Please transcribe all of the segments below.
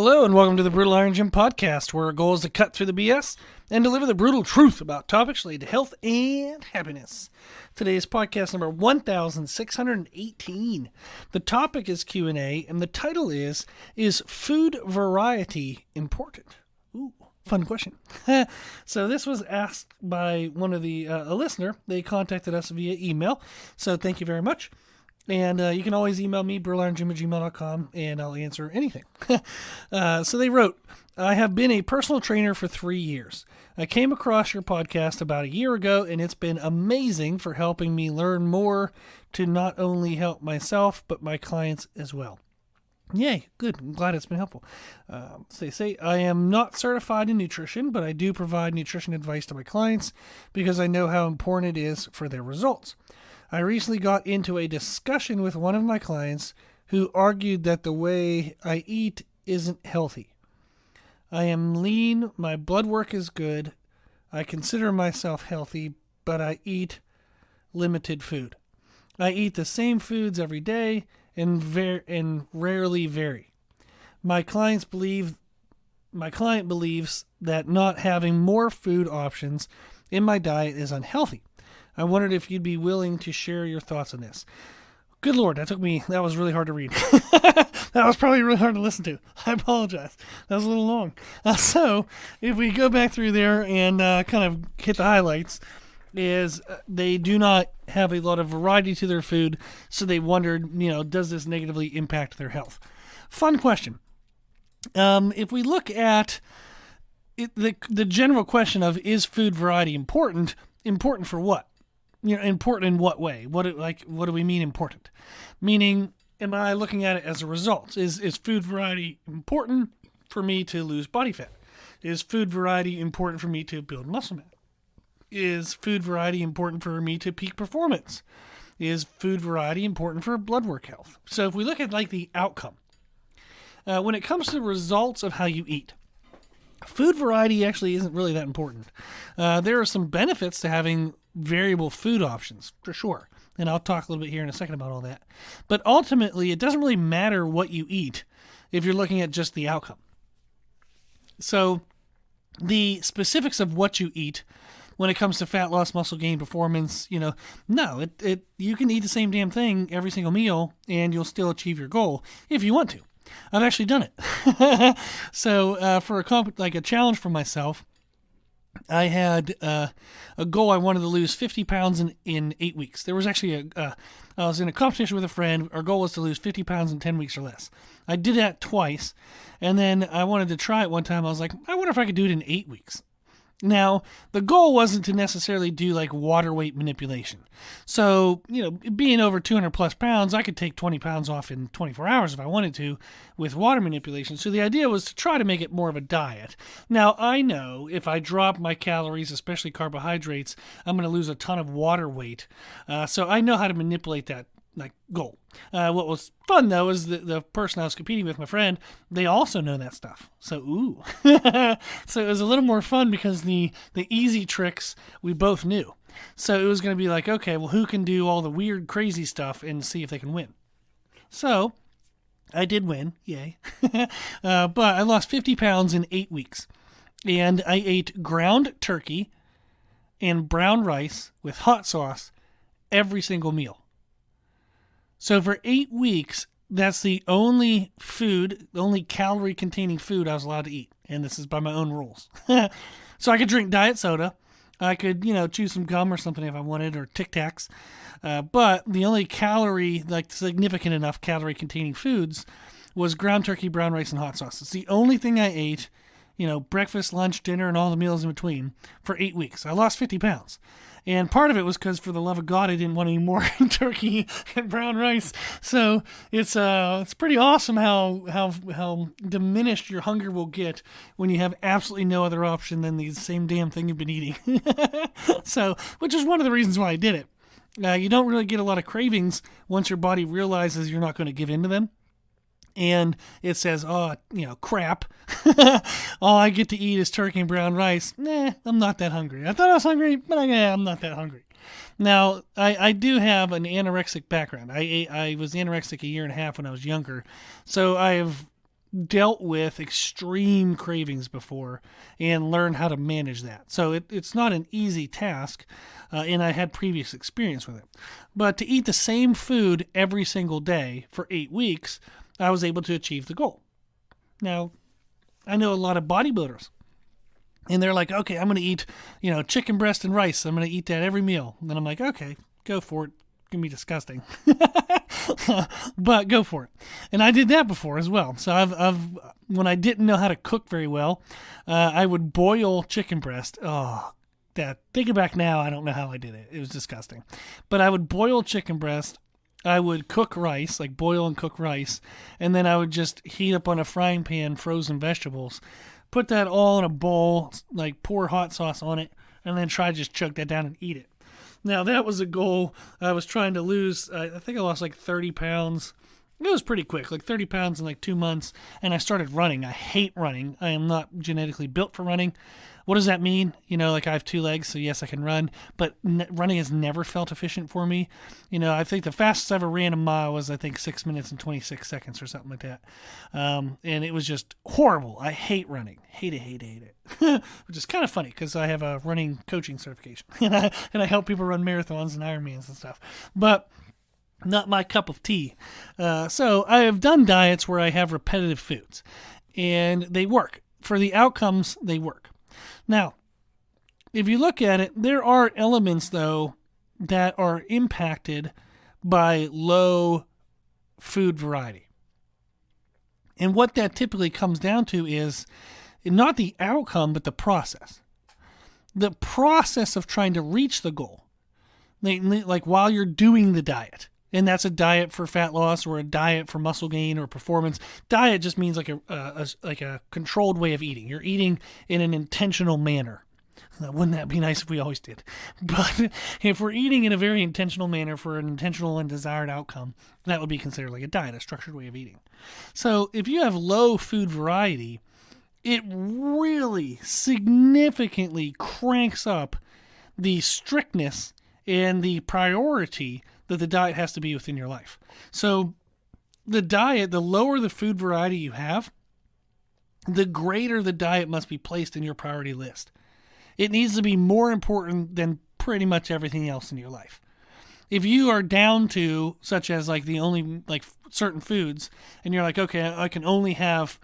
Hello and welcome to the Brutal Iron Gym podcast, where our goal is to cut through the BS and deliver the brutal truth about topics related to health and happiness. Today's podcast number 1618. The topic is Q&A and the title is food variety important? Ooh, fun question. So this was asked by one of a listener. They contacted us via email, so thank you very much. And you can always email me, brutalironGym@gmail.com, and I'll answer anything. So they wrote, I have been a personal trainer for 3 years. I came across your podcast about a year ago, and it's been amazing for helping me learn more to not only help myself, but my clients as well. Yay, good. I'm glad it's been helpful. They say, I am not certified in nutrition, but I do provide nutrition advice to my clients because I know how important it is for their results. I recently got into a discussion with one of my clients who argued that the way I eat isn't healthy. I am lean, my blood work is good, I consider myself healthy, but I eat limited food. I eat the same foods every day and rarely vary. My client believes that not having more food options in my diet is unhealthy. I wondered if you'd be willing to share your thoughts on this. Good Lord, that was really hard to read. That was probably really hard to listen to. I apologize. That was a little long. So, if we go back through there and kind of hit the highlights, is they do not have a lot of variety to their food, so they wondered, does this negatively impact their health? Fun question. If we look at the general question of, is food variety important? Important for what? Important in what way? What do we mean important? Meaning, am I looking at it as a result? Is food variety important for me to lose body fat? Is food variety important for me to build muscle mass? Is food variety important for me to peak performance? Is food variety important for blood work health? So if we look at the outcome, when it comes to the results of how you eat, food variety actually isn't really that important. There are some benefits to having variable food options, for sure. And I'll talk a little bit here in a second about all that. But ultimately, it doesn't really matter what you eat if you're looking at just the outcome. So the specifics of what you eat when it comes to fat loss, muscle gain, performance, you can eat the same damn thing every single meal and you'll still achieve your goal if you want to. I've actually done it. So for a challenge for myself, I had a goal. I wanted to lose 50 pounds in 8 weeks. There was actually I was in a competition with a friend. Our goal was to lose 50 pounds in 10 weeks or less. I did that twice, and then I wanted to try it one time. I was like, I wonder if I could do it in 8 weeks. Now, the goal wasn't to necessarily do water weight manipulation. So, being over 200 plus pounds, I could take 20 pounds off in 24 hours if I wanted to with water manipulation. So the idea was to try to make it more of a diet. Now, I know if I drop my calories, especially carbohydrates, I'm going to lose a ton of water weight. So I know how to manipulate that goal. What was fun though is the person I was competing with, my friend, they also know that stuff. So ooh. So it was a little more fun because the easy tricks we both knew. So it was going to be okay, well, who can do all the weird crazy stuff and see if they can win. So I did win, yay. But I lost 50 pounds in 8 weeks. And I ate ground turkey and brown rice with hot sauce every single meal. So for 8 weeks, that's the only calorie-containing food I was allowed to eat. And this is by my own rules. So I could drink diet soda. I could, chew some gum or something if I wanted, or Tic Tacs. But the only significant enough calorie-containing foods was ground turkey, brown rice, and hot sauce. It's the only thing I ate, breakfast, lunch, dinner, and all the meals in between for 8 weeks. I lost 50 pounds. And part of it was because, for the love of God, I didn't want any more turkey and brown rice. So it's pretty awesome how diminished your hunger will get when you have absolutely no other option than the same damn thing you've been eating. So, which is one of the reasons why I did it. You don't really get a lot of cravings once your body realizes you're not going to give in to them. And it says, crap. All I get to eat is turkey and brown rice. I'm not that hungry. I thought I was hungry, but I'm not that hungry. Now, I do have an anorexic background. I was anorexic a year and a half when I was younger. So I have dealt with extreme cravings before and learned how to manage that. So it's not an easy task, and I had previous experience with it. But to eat the same food every single day for 8 weeks, I was able to achieve the goal. Now, I know a lot of bodybuilders, and they're like, okay, I'm going to eat, chicken breast and rice. I'm going to eat that every meal. And then I'm like, okay, go for it. It's going to be disgusting. But go for it. And I did that before as well. So I've when I didn't know how to cook very well, I would boil chicken breast. Oh, thinking back now, I don't know how I did it. It was disgusting. But I would boil chicken breast. I would cook rice, like boil and cook rice, and then I would just heat up on a frying pan frozen vegetables, put that all in a bowl, like pour hot sauce on it, and then try to just choke that down and eat it. Now, that was a goal I was trying to lose. I think I lost like 30 pounds. It was pretty quick, like 30 pounds in like 2 months, and I started running. I hate running. I am not genetically built for running. What does that mean? Like I have 2 legs, so yes, I can run, but running has never felt efficient for me. I think the fastest I ever ran a mile was, 6 minutes and 26 seconds or something like that. And it was just horrible. I hate running. Hate it. Which is kind of funny because I have a running coaching certification, and I help people run marathons and Ironmans and stuff. But not my cup of tea. So I have done diets where I have repetitive foods, and they work. For the outcomes, they work. Now, if you look at it, there are elements, though, that are impacted by low food variety. And what that typically comes down to is not the outcome, but the process. The process of trying to reach the goal. Like while you're doing the diet. And that's a diet for fat loss or a diet for muscle gain or performance. Diet just means like a controlled way of eating. You're eating in an intentional manner. Wouldn't that be nice if we always did? But if we're eating in a very intentional manner for an intentional and desired outcome, that would be considered like a diet, a structured way of eating. So if you have low food variety, it really significantly cranks up the strictness and the priority that the diet has to be within your life. So the diet, the lower the food variety you have, the greater the diet must be placed in your priority list. It needs to be more important than pretty much everything else in your life. If you are down to such as like the only like certain foods, and you're like, okay, I can only have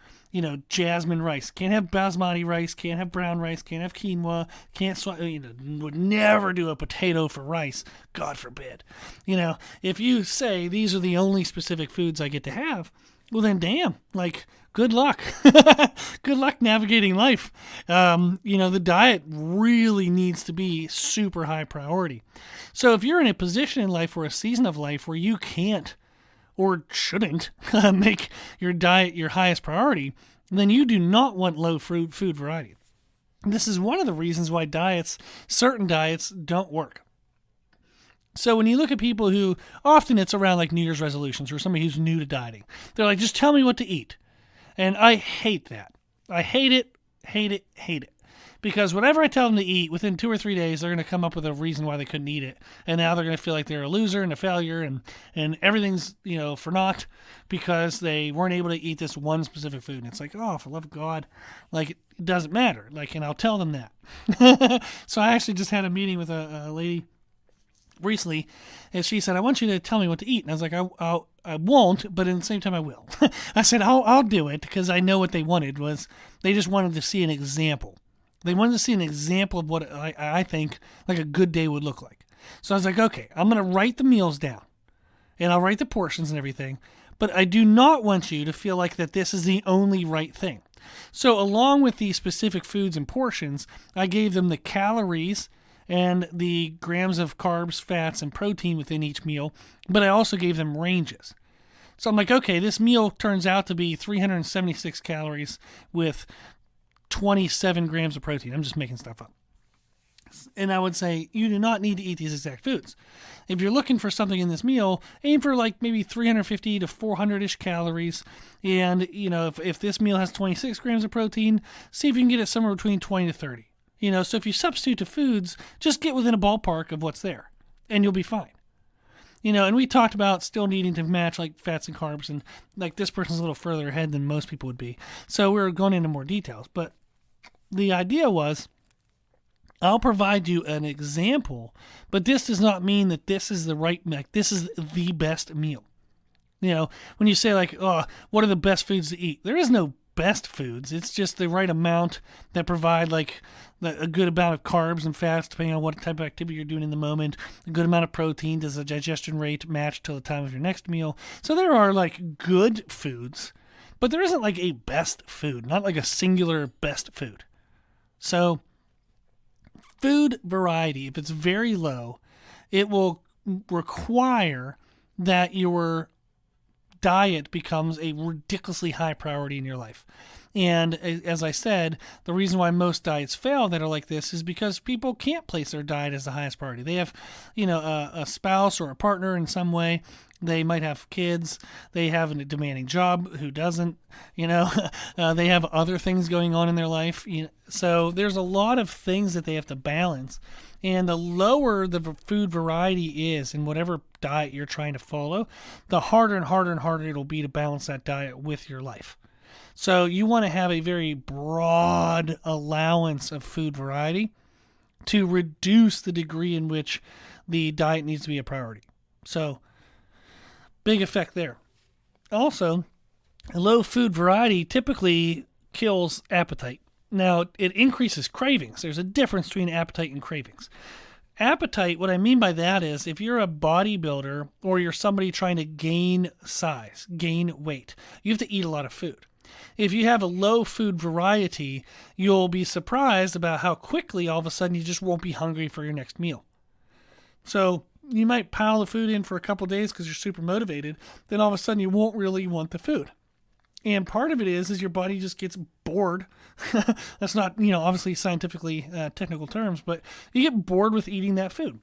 jasmine rice. Can't have basmati rice. Can't have brown rice. Can't have quinoa. Would never do a potato for rice. God forbid. If you say these are the only specific foods I get to have, well then damn, good luck. Good luck navigating life. The diet really needs to be super high priority. So if you're in a position in life or a season of life where you can't or shouldn't make your diet your highest priority, then you do not want low food variety. This is one of the reasons why certain diets don't work. So when you look at people who, often it's around like New Year's resolutions or somebody who's new to dieting, they're like, just tell me what to eat. And I hate that. I hate it. Because whatever I tell them to eat, within 2 or 3 days, they're going to come up with a reason why they couldn't eat it. And now they're going to feel like they're a loser and a failure and everything's, for naught because they weren't able to eat this one specific food. And it's like, oh, for the love of God, it doesn't matter. And I'll tell them that. So I actually just had a meeting with a lady recently, and she said, I want you to tell me what to eat. And I was like, I won't, but at the same time I will. I said, I'll do it because I know what they wanted was they just wanted to see an example. They wanted to see an example of what I think like a good day would look like. So I was like, okay, I'm going to write the meals down and I'll write the portions and everything, but I do not want you to feel like that this is the only right thing. So along with the specific foods and portions, I gave them the calories and the grams of carbs, fats, and protein within each meal, but I also gave them ranges. So I'm like, okay, this meal turns out to be 376 calories with 27 grams of protein. I'm just making stuff up. And I would say, you do not need to eat these exact foods. If you're looking for something in this meal, aim for maybe 350 to 400-ish calories. And, if this meal has 26 grams of protein, see if you can get it somewhere between 20 to 30. So if you substitute to foods, just get within a ballpark of what's there, and you'll be fine. And we talked about still needing to match like fats and carbs, and like this person's a little further ahead than most people would be. So we're going into more details. But the idea was, I'll provide you an example, but this does not mean that this is this is the best meal. When you say like, oh, what are the best foods to eat? There is no best foods. It's just the right amount that provide like a good amount of carbs and fats depending on what type of activity you're doing in the moment, a good amount of protein. Does the digestion rate match till the time of your next meal? So there are like good foods, but there isn't like a best food, not like a singular best food. So food variety, if it's very low, it will require that your diet becomes a ridiculously high priority in your life. And as I said, the reason why most diets fail that are like this is because people can't place their diet as the highest priority. They have, a spouse or a partner in some way. They might have kids. They have a demanding job. Who doesn't? They have other things going on in their life. So there's a lot of things that they have to balance. And the lower the food variety is in whatever diet you're trying to follow, the harder and harder and harder it'll be to balance that diet with your life. So you want to have a very broad allowance of food variety to reduce the degree in which the diet needs to be a priority. So big effect there. Also, low food variety typically kills appetite. Now, it increases cravings. There's a difference between appetite and cravings. Appetite, what I mean by that is if you're a bodybuilder or you're somebody trying to gain size, gain weight, you have to eat a lot of food. If you have a low food variety, you'll be surprised about how quickly all of a sudden you just won't be hungry for your next meal. So you might pile the food in for a couple days because you're super motivated. Then all of a sudden you won't really want the food. And part of it is your body just gets bored. That's not, obviously scientifically technical terms, but you get bored with eating that food.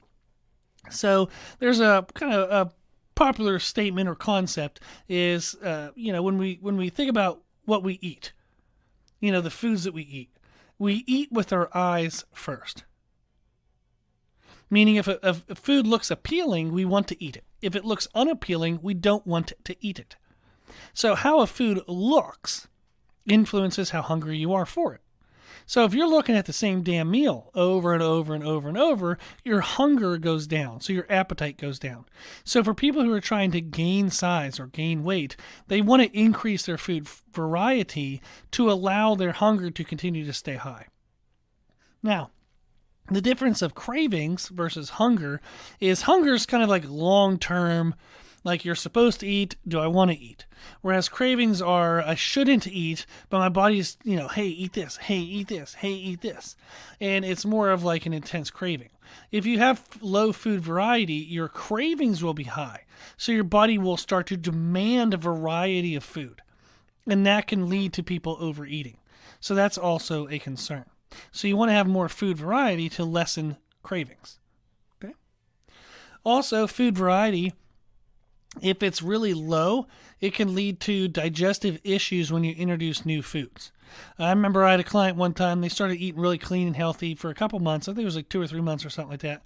So there's a kind of a popular statement or concept is, when we think about what we eat, the foods that we eat with our eyes first. Meaning if a food looks appealing, we want to eat it. If it looks unappealing, we don't want to eat it. So how a food looks influences how hungry you are for it. So if you're looking at the same damn meal over and over and over and over, your hunger goes down. So your appetite goes down. So for people who are trying to gain size or gain weight, they want to increase their food variety to allow their hunger to continue to stay high. Now, the difference of cravings versus hunger is kind of like long-term, like you're supposed to eat, do I want to eat? Whereas cravings are, I shouldn't eat, but my body's, hey, eat this, hey, eat this, hey, eat this. And it's more of like an intense craving. If you have low food variety, your cravings will be high. So your body will start to demand a variety of food. And that can lead to people overeating. So that's also a concern. So you want to have more food variety to lessen cravings. Okay. Also, food variety, if it's really low, it can lead to digestive issues when you introduce new foods. I remember I had a client one time, they started eating really clean and healthy for a couple months. I think it was like 2 or 3 months or something like that.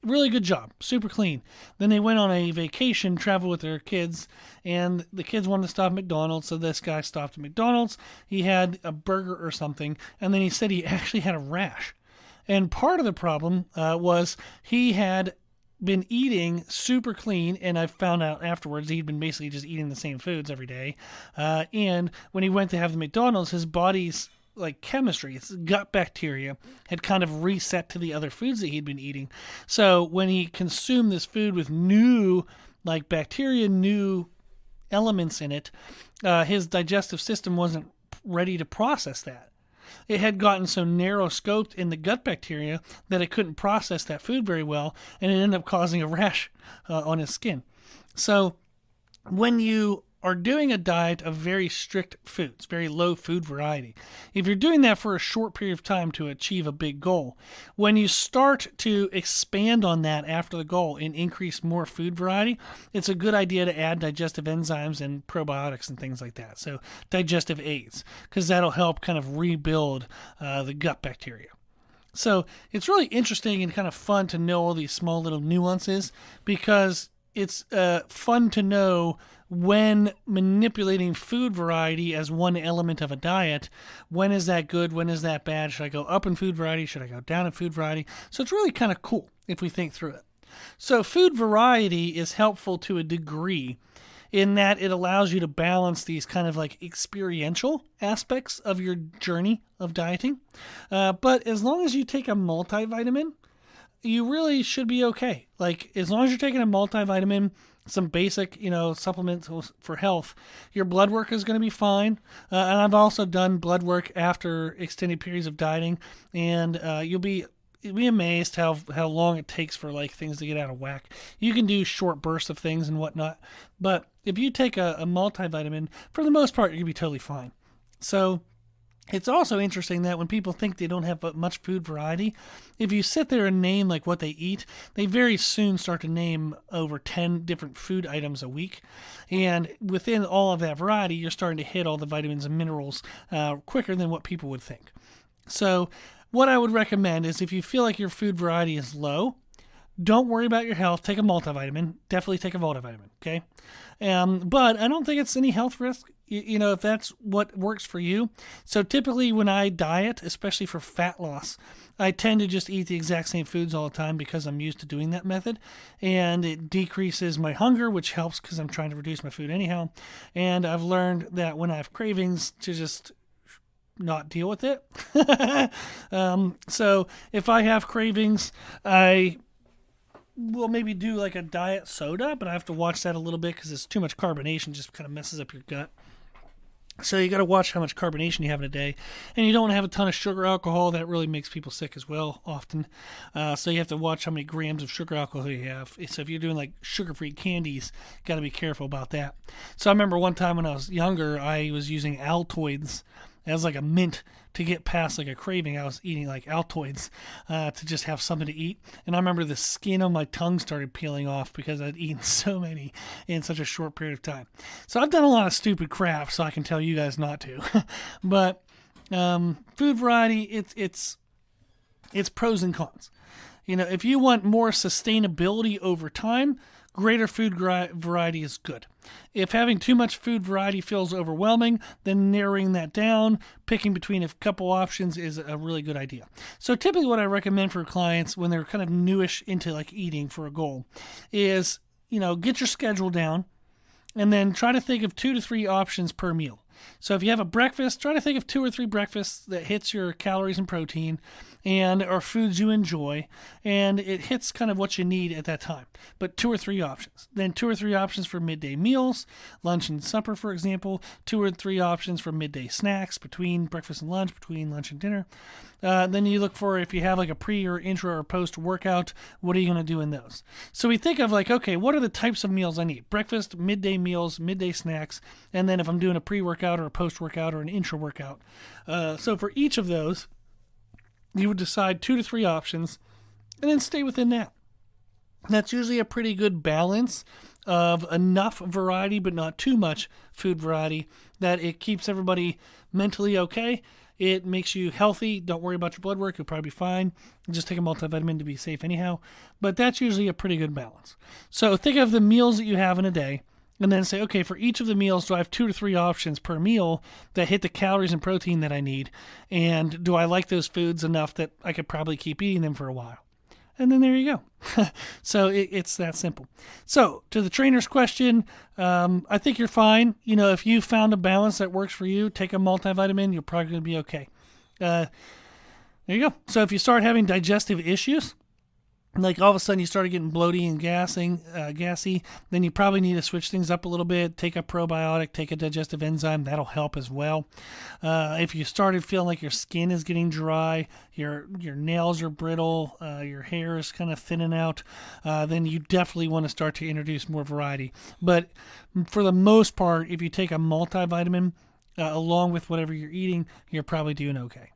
Really good job, super clean. Then they went on a vacation, traveled with their kids, and the kids wanted to stop at McDonald's, so this guy stopped at McDonald's. He had a burger or something, and then he said he actually had a rash. And part of the problem was he had been eating super clean, and I found out afterwards he'd been basically just eating the same foods every day. And when he went to have the McDonald's, his body's chemistry, his gut bacteria had kind of reset to the other foods that he'd been eating. So when he consumed this food with new bacteria, new elements in it, his digestive system wasn't ready to process that. It had gotten so narrow scoped in the gut bacteria that it couldn't process that food very well, and it ended up causing a rash on his skin. So when you are doing a diet of very strict foods, very low food variety, if you're doing that for a short period of time to achieve a big goal, when you start to expand on that after the goal and increase more food variety, it's a good idea to add digestive enzymes and probiotics and things like that. So digestive aids, because that'll help kind of rebuild the gut bacteria. So it's really interesting and kind of fun to know all these small little nuances, because it's fun to know when manipulating food variety as one element of a diet. When is that good? When is that bad? Should I go up in food variety? Should I go down in food variety? So it's really kind of cool if we think through it. So food variety is helpful to a degree in that it allows you to balance these kind of like experiential aspects of your journey of dieting. But as long as you take a multivitamin, you really should be okay. Like, as long as you're taking a multivitamin, some basic, supplements for health, your blood work is going to be fine. And I've also done blood work after extended periods of dieting, and you'll be amazed how long it takes for like things to get out of whack. You can do short bursts of things and whatnot, but if you take a multivitamin, for the most part, you're gonna be totally fine. So it's also interesting that when people think they don't have much food variety, if you sit there and name like what they eat, they very soon start to name over 10 different food items a week. And within all of that variety, you're starting to hit all the vitamins and minerals quicker than what people would think. So what I would recommend is if you feel like your food variety is low, don't worry about your health. Take a multivitamin. Definitely take a multivitamin, okay? But I don't think it's any health risk, if that's what works for you. So typically when I diet, especially for fat loss, I tend to just eat the exact same foods all the time because I'm used to doing that method. And it decreases my hunger, which helps because I'm trying to reduce my food anyhow. And I've learned that when I have cravings to just not deal with it. So if I have cravings, I will maybe do like a diet soda, but I have to watch that a little bit because it's too much carbonation, just kind of messes up your gut. So you got to watch how much carbonation you have in a day, and you don't have a ton of sugar alcohol. That really makes people sick as well often. So you have to watch how many grams of sugar alcohol you have. So if you're doing like sugar-free candies, got to be careful about that. So I remember one time when I was younger, I was using Altoids as like a mint to get past like a craving. I was eating like Altoids to just have something to eat. And I remember the skin on my tongue started peeling off because I'd eaten so many in such a short period of time. So I've done a lot of stupid crap, so I can tell you guys not to. But food variety, it's pros and cons. If you want more sustainability over time, greater food variety is good. If having too much food variety feels overwhelming, then narrowing that down, picking between a couple options is a really good idea. So typically what I recommend for clients when they're kind of newish into like eating for a goal is, get your schedule down and then try to think of 2 to 3 options per meal. So if you have a breakfast, try to think of 2 or 3 breakfasts that hits your calories and protein and are foods you enjoy, and it hits kind of what you need at that time. But 2 or 3 options. Then 2 or 3 options for midday meals, lunch and supper, for example. 2 or 3 options for midday snacks between breakfast and lunch, between lunch and dinner. Then you look for, if you have like a pre or intra or post workout, what are you going to do in those? So we think of like, okay, what are the types of meals I need? Breakfast, midday meals, midday snacks, and then if I'm doing a pre-workout or a post-workout or an intra-workout. So for each of those, you would decide 2 to 3 options and then stay within that. That's usually a pretty good balance of enough variety but not too much food variety that it keeps everybody mentally okay. It makes you healthy. Don't worry about your blood work. You'll probably be fine. Just take a multivitamin to be safe anyhow. But that's usually a pretty good balance. So think of the meals that you have in a day and then say, okay, for each of the meals, do I have 2 to 3 options per meal that hit the calories and protein that I need? And do I like those foods enough that I could probably keep eating them for a while? And then there you go. So it's that simple. So to the trainer's question, I think you're fine. If you found a balance that works for you, take a multivitamin, you're probably going to be okay. There you go. So if you start having digestive issues, like all of a sudden you started getting bloaty and gassy, then you probably need to switch things up a little bit. Take a probiotic, take a digestive enzyme. That'll help as well. If you started feeling like your skin is getting dry, your nails are brittle, your hair is kind of thinning out, then you definitely want to start to introduce more variety. But for the most part, if you take a multivitamin along with whatever you're eating, you're probably doing okay.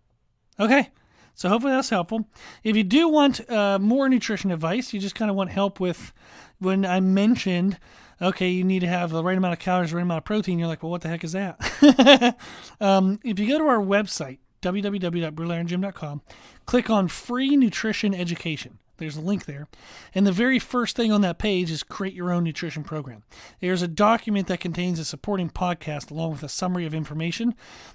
Okay. So hopefully that's helpful. If you do want more nutrition advice, you just kind of want help with when I mentioned, okay, you need to have the right amount of calories, the right amount of protein. You're like, well, what the heck is that? If you go to our website, www.brutalirongym.com, click on free nutrition education. There's a link there. And the very first thing on that page is create your own nutrition program. There's a document that contains a supporting podcast along with a summary of information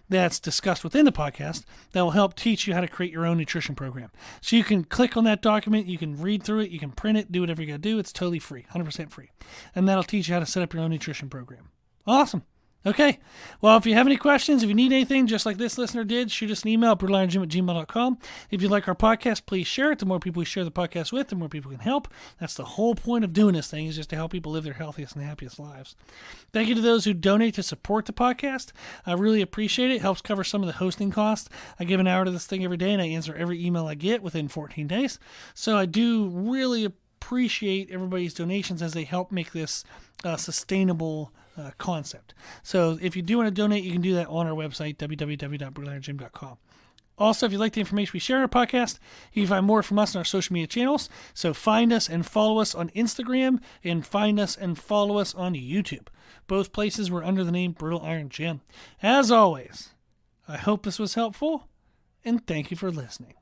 that's discussed within the podcast that will help teach you how to create your own nutrition program. So you can click on that document, you can read through it, you can print it, do whatever you got to do. It's totally free, 100% free. And that'll teach you how to set up your own nutrition program. Awesome. Okay, well, if you have any questions, if you need anything, just like this listener did, shoot us an email at brutalirongym@gmail.com. If you like our podcast, please share it. The more people we share the podcast with, the more people can help. That's the whole point of doing this thing, is just to help people live their healthiest and happiest lives. Thank you to those who donate to support the podcast. I really appreciate it. It helps cover some of the hosting costs. I give an hour to this thing every day, and I answer every email I get within 14 days. So I do really appreciate everybody's donations as they help make this sustainable concept. So if you do want to donate, you can do that on our website, www.brutalirongym.com. Also, if you like the information we share in our podcast, you can find more from us on our social media channels. So find us and follow us on Instagram, and find us and follow us on YouTube. Both places we're under the name Brutal Iron Gym. As always, I hope this was helpful, and thank you for listening.